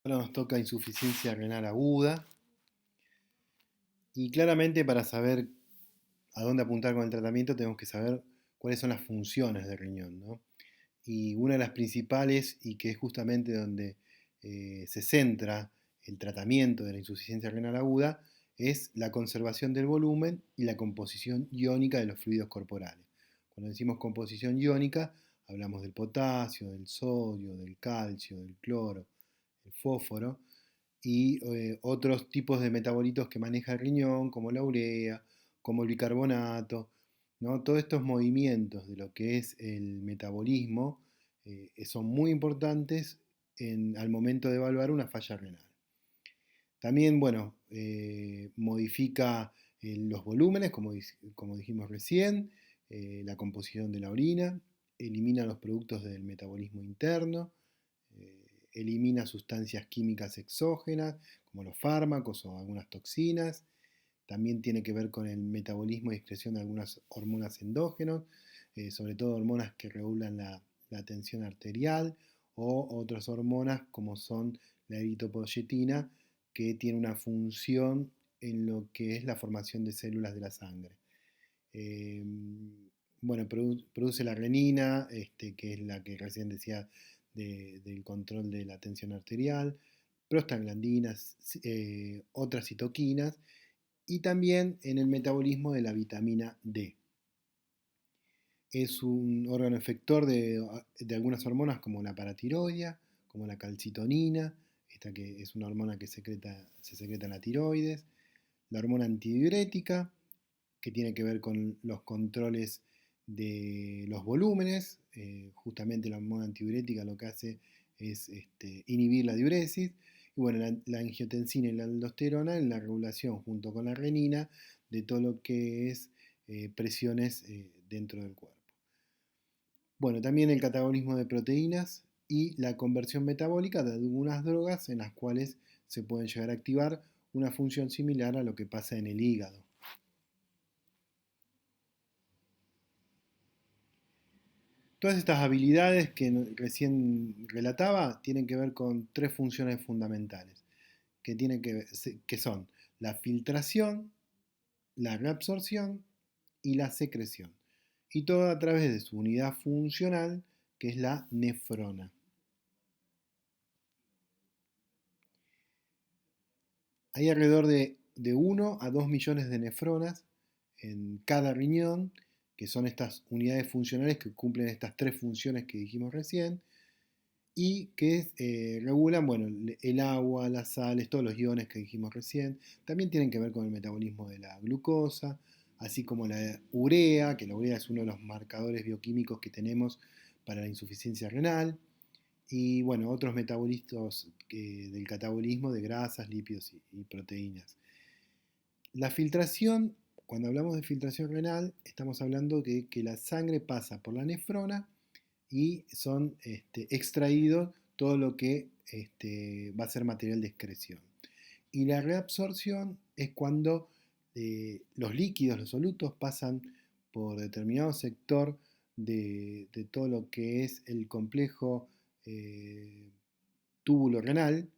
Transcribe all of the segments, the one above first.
Ahora nos toca insuficiencia renal aguda y claramente para saber a dónde apuntar con el tratamiento tenemos que saber cuáles son las funciones del riñón, ¿no? Y una de las principales y que es justamente donde se centra el tratamiento de la insuficiencia renal aguda es la conservación del volumen y la composición iónica de los fluidos corporales. Cuando decimos composición iónica hablamos del potasio, del sodio, del calcio, del cloro, el fósforo y otros tipos de metabolitos que maneja el riñón, como la urea, como el bicarbonato, ¿no? Todos estos movimientos de lo que es el metabolismo son muy importantes al momento de evaluar una falla renal. También, bueno, modifica los volúmenes, como dijimos recién, la composición de la orina, elimina los productos del metabolismo interno, elimina sustancias químicas exógenas, como los fármacos o algunas toxinas. También tiene que ver con el metabolismo y excreción de algunas hormonas endógenas, sobre todo hormonas que regulan la tensión arterial o otras hormonas como son la eritropoyetina, que tiene una función en lo que es la formación de células de la sangre. Eh, bueno, produce la renina, que es la que recién decía del control de la tensión arterial, prostaglandinas, otras citoquinas y también en el metabolismo de la vitamina D. Es un órgano efector de algunas hormonas como la paratiroidea, como la calcitonina, esta que es una hormona que se secreta en la tiroides, la hormona antidiurética, que tiene que ver con los controles de los volúmenes. Justamente la hormona antidiurética lo que hace es inhibir la diuresis. Y bueno, la angiotensina y la aldosterona en la regulación junto con la renina de todo lo que es presiones dentro del cuerpo. Bueno, también el catabolismo de proteínas y la conversión metabólica de algunas drogas en las cuales se pueden llegar a activar una función similar a lo que pasa en el hígado. Todas estas habilidades que recién relataba tienen que ver con tres funciones fundamentales, que son la filtración, la reabsorción y la secreción. Y todo a través de su unidad funcional, que es la nefrona. Hay alrededor de 1 a 2 millones de nefronas en cada riñón, que son estas unidades funcionales que cumplen estas tres funciones que dijimos recién, y que regulan, bueno, el agua, las sales, todos los iones que dijimos recién. También tienen que ver con el metabolismo de la glucosa, así como la urea, que la urea es uno de los marcadores bioquímicos que tenemos para la insuficiencia renal, y bueno, otros metabolitos del catabolismo de grasas, lípidos y proteínas. La filtración, cuando hablamos de filtración renal, estamos hablando de que la sangre pasa por la nefrona y son extraídos todo lo que va a ser material de excreción. Y la reabsorción es cuando los líquidos, los solutos, pasan por determinado sector de todo lo que es el complejo eh, túbulo renal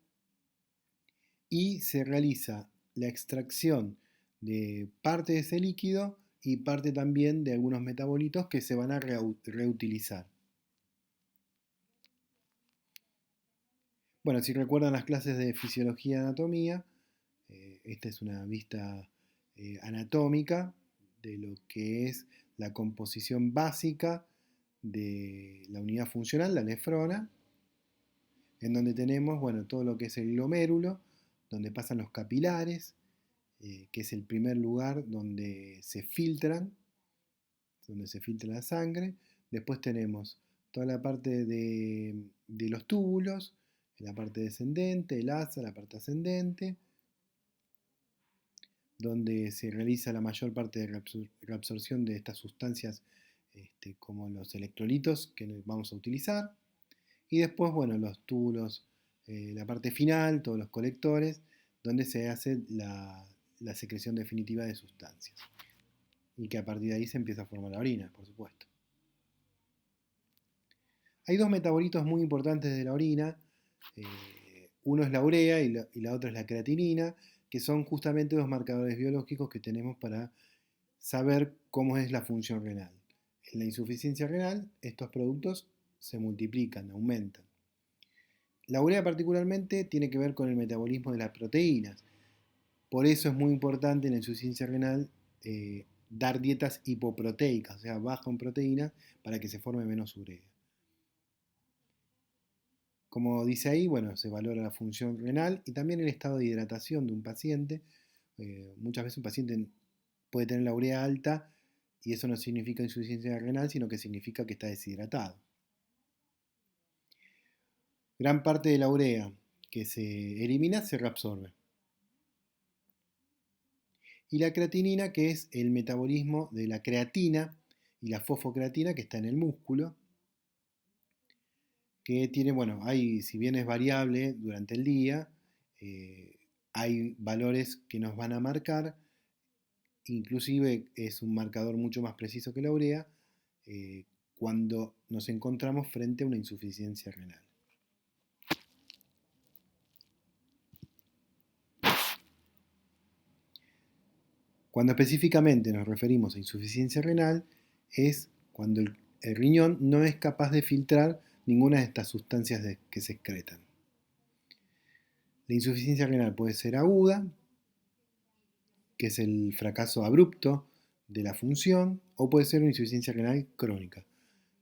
y se realiza la extracción de parte de ese líquido y parte también de algunos metabolitos que se van a reutilizar. Bueno, si recuerdan las clases de fisiología y anatomía, esta es una vista anatómica de lo que es la composición básica de la unidad funcional, la nefrona, en donde tenemos, bueno, todo lo que es el glomérulo, donde pasan los capilares, que es el primer lugar donde se filtra la sangre. Después tenemos toda la parte de los túbulos, la parte descendente, el asa, la parte ascendente, donde se realiza la mayor parte de reabsorción de estas sustancias como los electrolitos que vamos a utilizar. Y después, bueno, los túbulos, la parte final, todos los colectores, donde se hace la secreción definitiva de sustancias. Y que a partir de ahí se empieza a formar la orina, por supuesto. Hay dos metabolitos muy importantes de la orina. Uno es la urea y la otra es la creatinina, que son justamente los marcadores biológicos que tenemos para saber cómo es la función renal. En la insuficiencia renal, estos productos se multiplican, aumentan. La urea particularmente tiene que ver con el metabolismo de las proteínas. Por eso es muy importante en la insuficiencia renal dar dietas hipoproteicas, o sea, bajo en proteínas, para que se forme menos urea. Como dice ahí, bueno, se valora la función renal y también el estado de hidratación de un paciente. Muchas veces un paciente puede tener la urea alta y eso no significa insuficiencia renal, sino que significa que está deshidratado. Gran parte de la urea que se elimina se reabsorbe. Y la creatinina, que es el metabolismo de la creatina y la fosfocreatina que está en el músculo, que tiene, bueno, hay, si bien es variable durante el día, hay valores que nos van a marcar, inclusive es un marcador mucho más preciso que la urea, eh, cuando nos encontramos frente a una insuficiencia renal. Cuando específicamente nos referimos a insuficiencia renal, es cuando el riñón no es capaz de filtrar ninguna de estas sustancias que se excretan. La insuficiencia renal puede ser aguda, que es el fracaso abrupto de la función, o puede ser una insuficiencia renal crónica.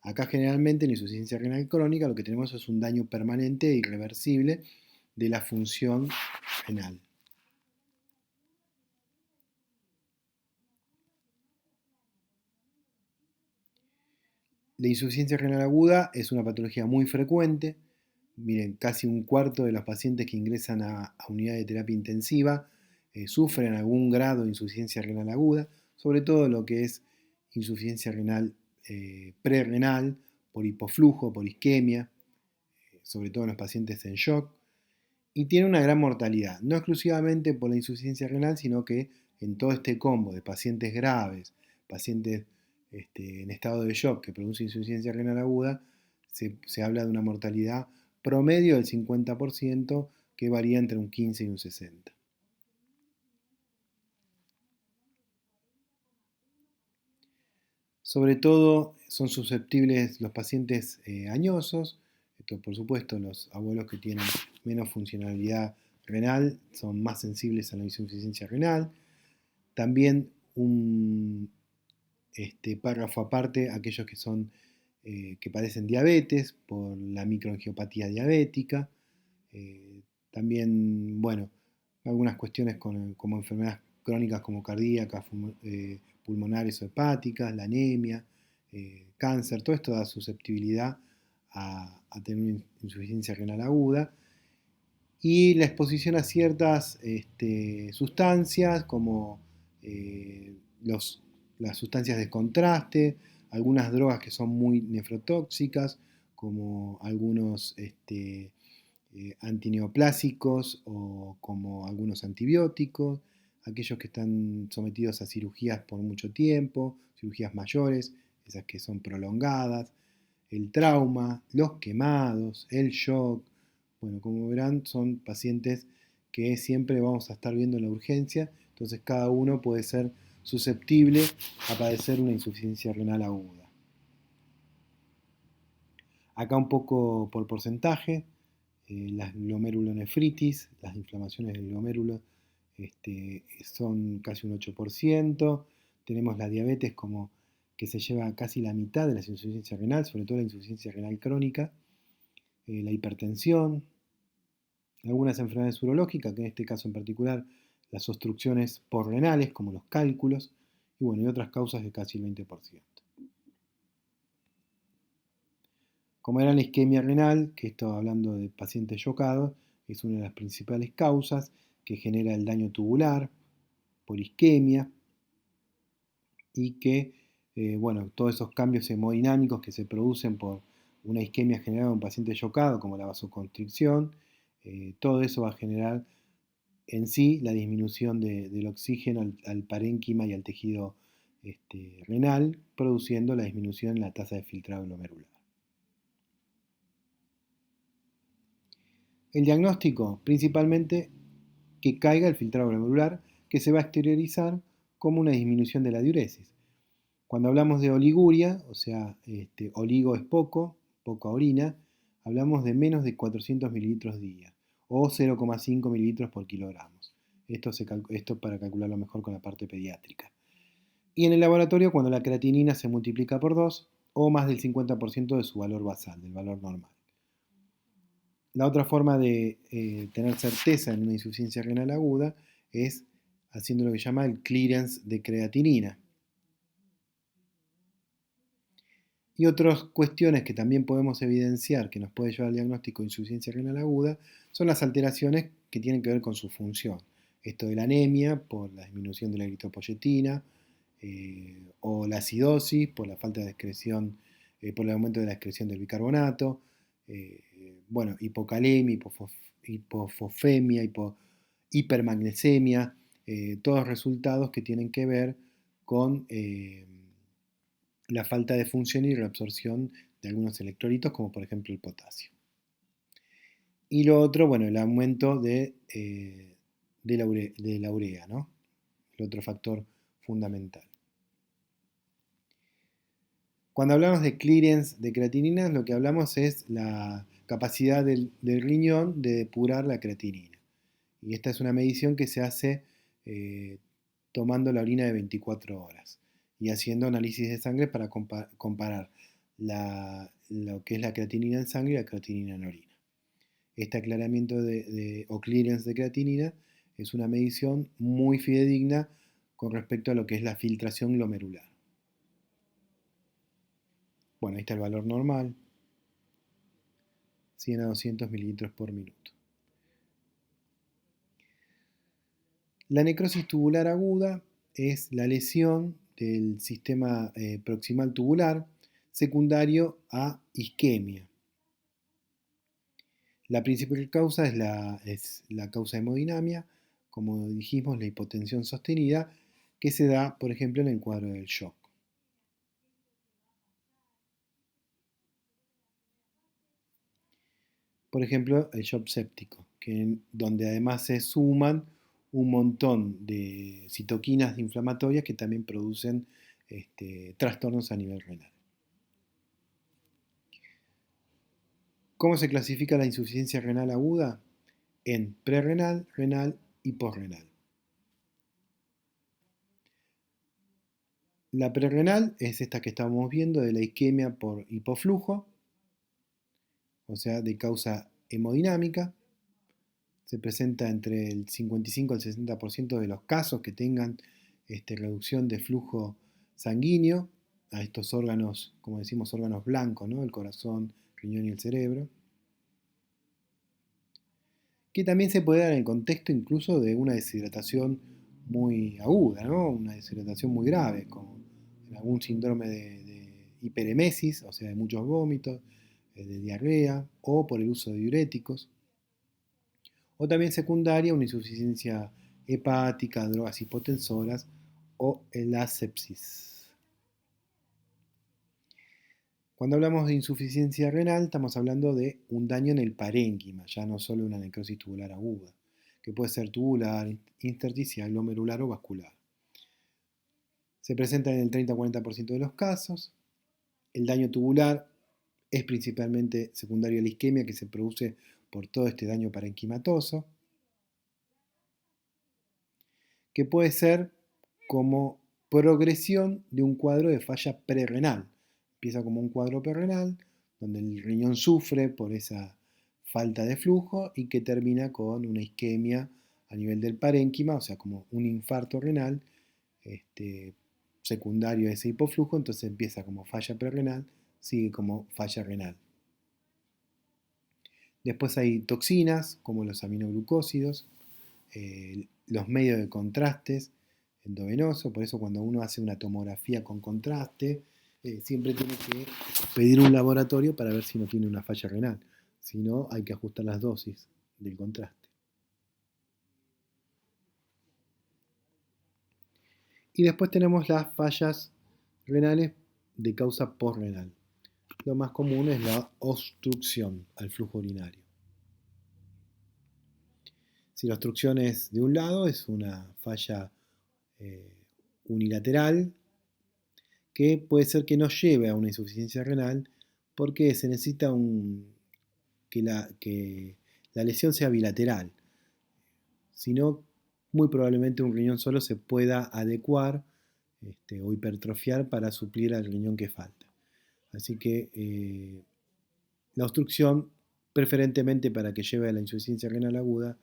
Acá generalmente en insuficiencia renal crónica lo que tenemos es un daño permanente e irreversible de la función renal. La insuficiencia renal aguda es una patología muy frecuente. Miren, casi un cuarto de los pacientes que ingresan a unidad de terapia intensiva sufren algún grado de insuficiencia renal aguda, sobre todo lo que es insuficiencia renal prerrenal, por hipoflujo, por isquemia, sobre todo en los pacientes en shock, y tiene una gran mortalidad, no exclusivamente por la insuficiencia renal, sino que en todo este combo de pacientes graves, pacientes en estado de shock que produce insuficiencia renal aguda, se habla de una mortalidad promedio del 50% que varía entre un 15 y un 60. Sobre todo son susceptibles los pacientes añosos, esto por supuesto los abuelos que tienen menos funcionalidad renal son más sensibles a la insuficiencia renal. También un párrafo aparte, aquellos que son que padecen diabetes por la microangiopatía diabética. También, bueno, algunas cuestiones como enfermedades crónicas como cardíacas, pulmonares o hepáticas, la anemia, cáncer, todo esto da susceptibilidad a tener una insuficiencia renal aguda. Y la exposición a ciertas sustancias como eh, los, las sustancias de contraste, algunas drogas que son muy nefrotóxicas, como algunos antineoplásicos o como algunos antibióticos, aquellos que están sometidos a cirugías por mucho tiempo, cirugías mayores, esas que son prolongadas, el trauma, los quemados, el shock. Bueno, como verán, son pacientes que siempre vamos a estar viendo en la urgencia, entonces cada uno puede ser susceptible a padecer una insuficiencia renal aguda. Acá un poco por porcentaje, las glomerulonefritis, las inflamaciones del glomérulo son casi un 8%. Tenemos la diabetes como que se lleva casi la mitad de la insuficiencia renal, sobre todo la insuficiencia renal crónica, la hipertensión, algunas enfermedades urológicas, que en este caso en particular las obstrucciones porrenales como los cálculos, y bueno, y otras causas de casi el 20%. Como era la isquemia renal, que estaba hablando de pacientes chocados, es una de las principales causas que genera el daño tubular por isquemia y que, bueno, todos esos cambios hemodinámicos que se producen por una isquemia generada en un paciente chocado, como la vasoconstricción, todo eso va a generar en sí la disminución del oxígeno al parénquima y al tejido renal, produciendo la disminución en la tasa de filtrado glomerular. El diagnóstico, principalmente que caiga el filtrado glomerular, que se va a exteriorizar como una disminución de la diuresis. Cuando hablamos de oliguria, o sea, oligo es poco, poca orina, hablamos de menos de 400 mililitros día o 0,5 mililitros por kilogramos. Esto para calcularlo mejor con la parte pediátrica. Y en el laboratorio, cuando la creatinina se multiplica por 2 o más del 50% de su valor basal, del valor normal. La otra forma de tener certeza en una insuficiencia renal aguda es haciendo lo que se llama el clearance de creatinina. Y otras cuestiones que también podemos evidenciar que nos puede llevar al diagnóstico de insuficiencia renal aguda son las alteraciones que tienen que ver con su función. Esto de la anemia por la disminución de la eritropoyetina, o la acidosis por la falta de excreción, por el aumento de la excreción del bicarbonato, bueno, hipocalemia, hipofosfemia, hipermagnesemia, todos resultados que tienen que ver con la falta de función y reabsorción de algunos electrolitos, como por ejemplo el potasio. Y lo otro, bueno, el aumento de la urea, ¿no? El otro factor fundamental. Cuando hablamos de clearance de creatinina, lo que hablamos es la capacidad del riñón de depurar la creatinina. Y esta es una medición que se hace tomando la orina de 24 horas y haciendo análisis de sangre para comparar lo que es la creatinina en sangre y la creatinina en orina. Este aclaramiento o clearance de creatinina es una medición muy fidedigna con respecto a lo que es la filtración glomerular. Bueno, ahí está el valor normal, 100 a 200 mililitros por minuto. La necrosis tubular aguda es la lesión del sistema proximal tubular secundario a isquemia. La principal causa es la causa hemodinamia, como dijimos, la hipotensión sostenida, que se da, por ejemplo, en el cuadro del shock. Por ejemplo, el shock séptico, donde además se suman un montón de citoquinas inflamatorias que también producen trastornos a nivel renal. ¿Cómo se clasifica la insuficiencia renal aguda? En prerrenal, renal y posrenal. La prerrenal es esta que estamos viendo de la isquemia por hipoflujo, o sea, de causa hemodinámica. Se presenta entre el 55 al 60% de los casos que tengan reducción de flujo sanguíneo a estos órganos, como decimos, órganos blancos, ¿no? El corazón, riñón y el cerebro. Que también se puede dar en el contexto incluso de una deshidratación muy aguda, ¿no? Una deshidratación muy grave, como en algún síndrome de hiperemesis, o sea, de muchos vómitos, de diarrea, o por el uso de diuréticos. O también secundaria, una insuficiencia hepática, drogas hipotensoras o la sepsis. Cuando hablamos de insuficiencia renal, estamos hablando de un daño en el parénquima, ya no solo una necrosis tubular aguda, que puede ser tubular, intersticial, glomerular o vascular. Se presenta en el 30-40% de los casos. El daño tubular es principalmente secundario a la isquemia que se produce por todo este daño parenquimatoso, que puede ser como progresión de un cuadro de falla prerrenal. Empieza como un cuadro prerrenal, donde el riñón sufre por esa falta de flujo y que termina con una isquemia a nivel del parénquima, o sea, como un infarto renal secundario a ese hipoflujo, entonces empieza como falla prerrenal, sigue como falla renal. Después hay toxinas como los aminoglucósidos, los medios de contrastes endovenoso, por eso cuando uno hace una tomografía con contraste, siempre tiene que pedir un laboratorio para ver si no tiene una falla renal, si no hay que ajustar las dosis del contraste. Y después tenemos las fallas renales de causa posrenal. Lo más común es la obstrucción al flujo urinario. Si la obstrucción es de un lado, es una falla eh, unilateral que puede ser que no lleve a una insuficiencia renal porque se necesita que la lesión sea bilateral. Si no, muy probablemente un riñón solo se pueda adecuar o hipertrofiar para suplir al riñón que falta. Así que la obstrucción, preferentemente para que lleve a la insuficiencia renal aguda,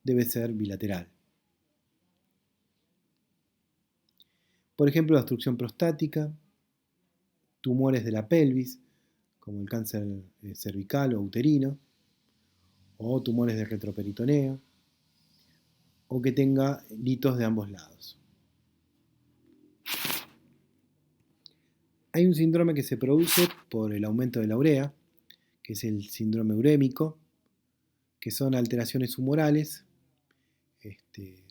debe ser bilateral. Por ejemplo, la obstrucción prostática, tumores de la pelvis, como el cáncer cervical o uterino, o tumores de retroperitoneo, o que tenga litos de ambos lados. Hay un síndrome que se produce por el aumento de la urea, que es el síndrome urémico, que son alteraciones humorales, este,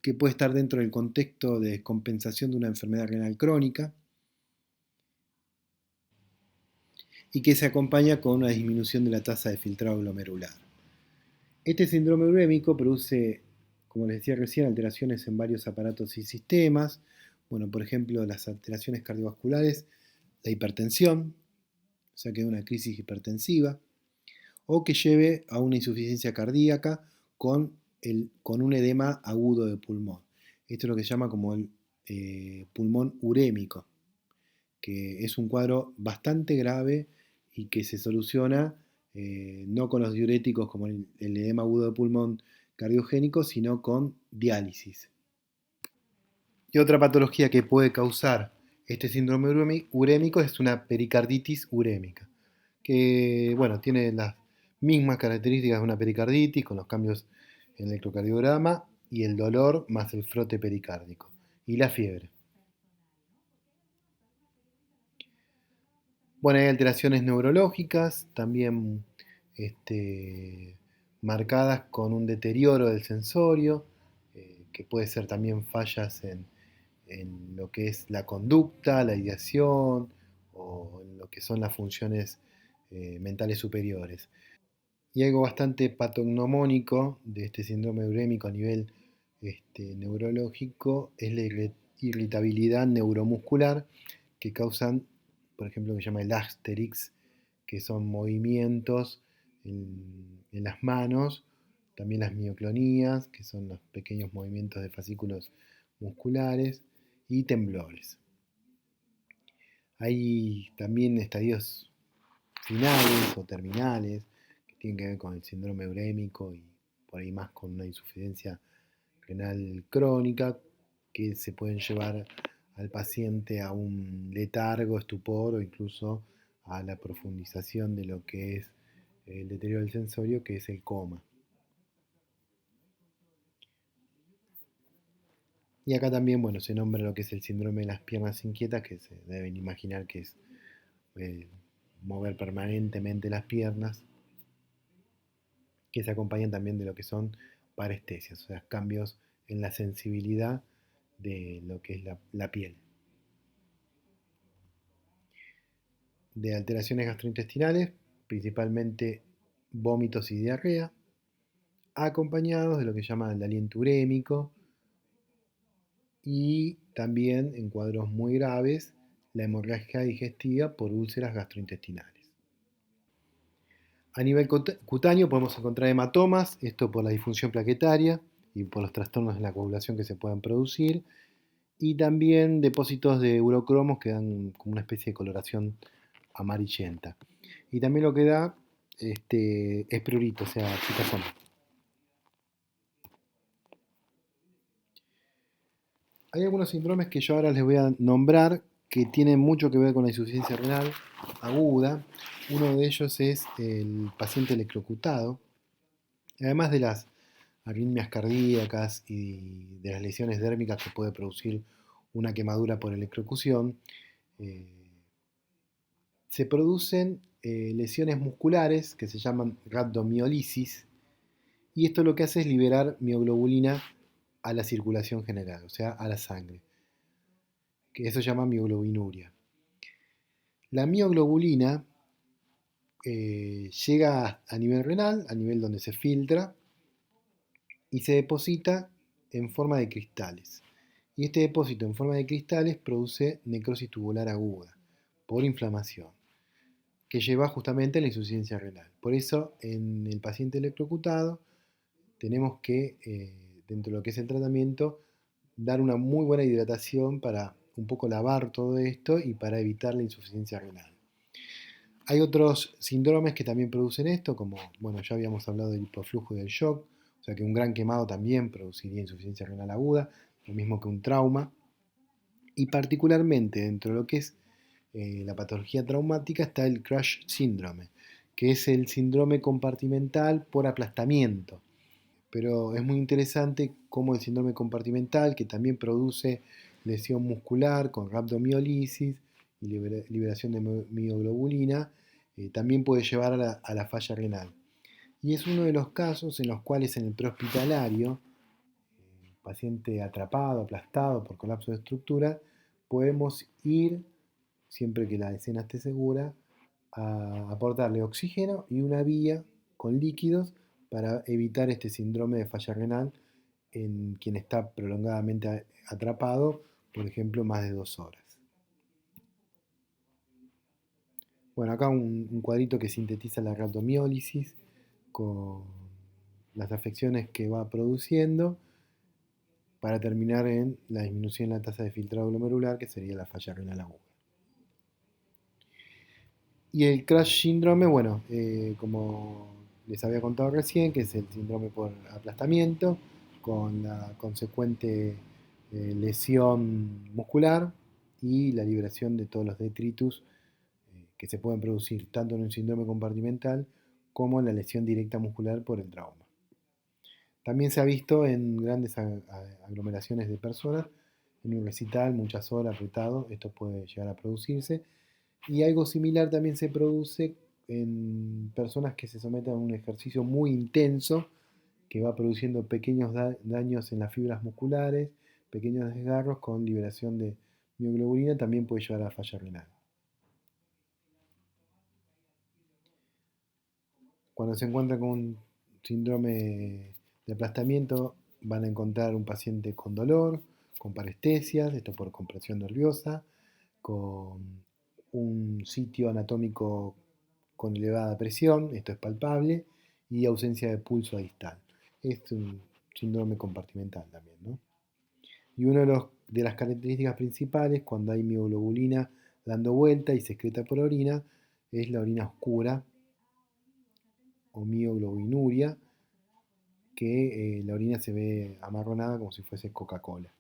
que puede estar dentro del contexto de descompensación de una enfermedad renal crónica y que se acompaña con una disminución de la tasa de filtrado glomerular. Este síndrome urémico produce, como les decía recién, alteraciones en varios aparatos y sistemas. Bueno, por ejemplo, las alteraciones cardiovasculares, la hipertensión, o sea que una crisis hipertensiva, o que lleve a una insuficiencia cardíaca con un edema agudo de pulmón. Esto es lo que se llama como el pulmón urémico, que es un cuadro bastante grave y que se soluciona no con los diuréticos como el edema agudo de pulmón cardiogénico, sino con diálisis. Y otra patología que puede causar este síndrome urémico es una pericarditis urémica, que bueno, tiene las mismas características de una pericarditis, con los cambios en el electrocardiograma y el dolor más el frote pericárdico y la fiebre. Bueno, hay alteraciones neurológicas, también marcadas con un deterioro del sensorio, que puede ser también fallas en lo que es la conducta, la ideación o en lo que son las funciones mentales superiores. Y algo bastante patognomónico de este síndrome urémico a nivel neurológico es la irritabilidad neuromuscular que causan, por ejemplo, lo que se llama el asterix, que son movimientos en las manos, también las mioclonías, que son los pequeños movimientos de fascículos musculares, y temblores. Hay también estadios finales o terminales que tienen que ver con el síndrome urémico y por ahí más con una insuficiencia renal crónica que se pueden llevar al paciente a un letargo, estupor o incluso a la profundización de lo que es el deterioro del sensorio, que es el coma. Y acá también, bueno, se nombra lo que es el síndrome de las piernas inquietas, que se deben imaginar que es eh, mover permanentemente las piernas, que se acompañan también de lo que son parestesias, o sea, cambios en la sensibilidad de lo que es la piel. De alteraciones gastrointestinales, principalmente vómitos y diarrea, acompañados de lo que llaman el aliento urémico y también en cuadros muy graves la hemorragia digestiva por úlceras gastrointestinales. A nivel cutáneo podemos encontrar hematomas, esto por la disfunción plaquetaria y por los trastornos en la coagulación que se puedan producir, y también depósitos de urocromos que dan como una especie de coloración amarillenta. Y también lo que da es prurito, o sea, picazón. Hay algunos síndromes que yo ahora les voy a nombrar que tienen mucho que ver con la insuficiencia renal aguda. Uno de ellos es el paciente electrocutado. Además de las arritmias cardíacas y de las lesiones dérmicas que puede producir una quemadura por electrocución, eh, se producen lesiones musculares que se llaman rhabdomiolisis y esto lo que hace es liberar mioglobulina a la circulación general, o sea, a la sangre, que eso se llama mioglobinuria. La mioglobulina llega a nivel renal, a nivel donde se filtra, y se deposita en forma de cristales. Y este depósito en forma de cristales produce necrosis tubular aguda por inflamación, que lleva justamente a la insuficiencia renal. Por eso, en el paciente electrocutado, tenemos que, dentro de lo que es el tratamiento, dar una muy buena hidratación para un poco lavar todo esto y para evitar la insuficiencia renal. Hay otros síndromes que también producen esto, como, bueno, ya habíamos hablado del hipoflujo y del shock, o sea que un gran quemado también produciría insuficiencia renal aguda, lo mismo que un trauma. Y particularmente dentro de lo que es la patología traumática está el crash síndrome, que es el síndrome compartimental por aplastamiento. Pero es muy interesante cómo el síndrome compartimental, que también produce lesión muscular con rhabdomiolisis y liberación de mioglobulina, también puede llevar a la falla renal. Y es uno de los casos en los cuales en el prehospitalario, paciente atrapado, aplastado por colapso de estructura, podemos ir, siempre que la escena esté segura, a aportarle oxígeno y una vía con líquidos para evitar este síndrome de falla renal en quien está prolongadamente atrapado, por ejemplo, más de 2 horas. Bueno, acá un cuadrito que sintetiza la rhabdomiólisis con las afecciones que va produciendo para terminar en la disminución de la tasa de filtrado glomerular, que sería la falla renal aguda. Y el crash síndrome, bueno, como les había contado recién, que es el síndrome por aplastamiento, con la consecuente lesión muscular y la liberación de todos los detritus que se pueden producir tanto en un síndrome compartimental como en la lesión directa muscular por el trauma. También se ha visto en grandes aglomeraciones de personas, en un recital, muchas horas, apretado, esto puede llegar a producirse. Y algo similar también se produce en personas que se someten a un ejercicio muy intenso que va produciendo pequeños daños en las fibras musculares, pequeños desgarros con liberación de mioglobulina, también puede llevar a falla renal. Cuando se encuentra con un síndrome de aplastamiento, van a encontrar un paciente con dolor, con parestesias, esto por compresión nerviosa, con un sitio anatómico con elevada presión, esto es palpable, y ausencia de pulso distal. Es un síndrome compartimental también, ¿no? Y una de las características principales cuando hay mioglobulina dando vuelta y se excreta por orina es la orina oscura o mioglobinuria, que la orina se ve amarronada como si fuese Coca-Cola.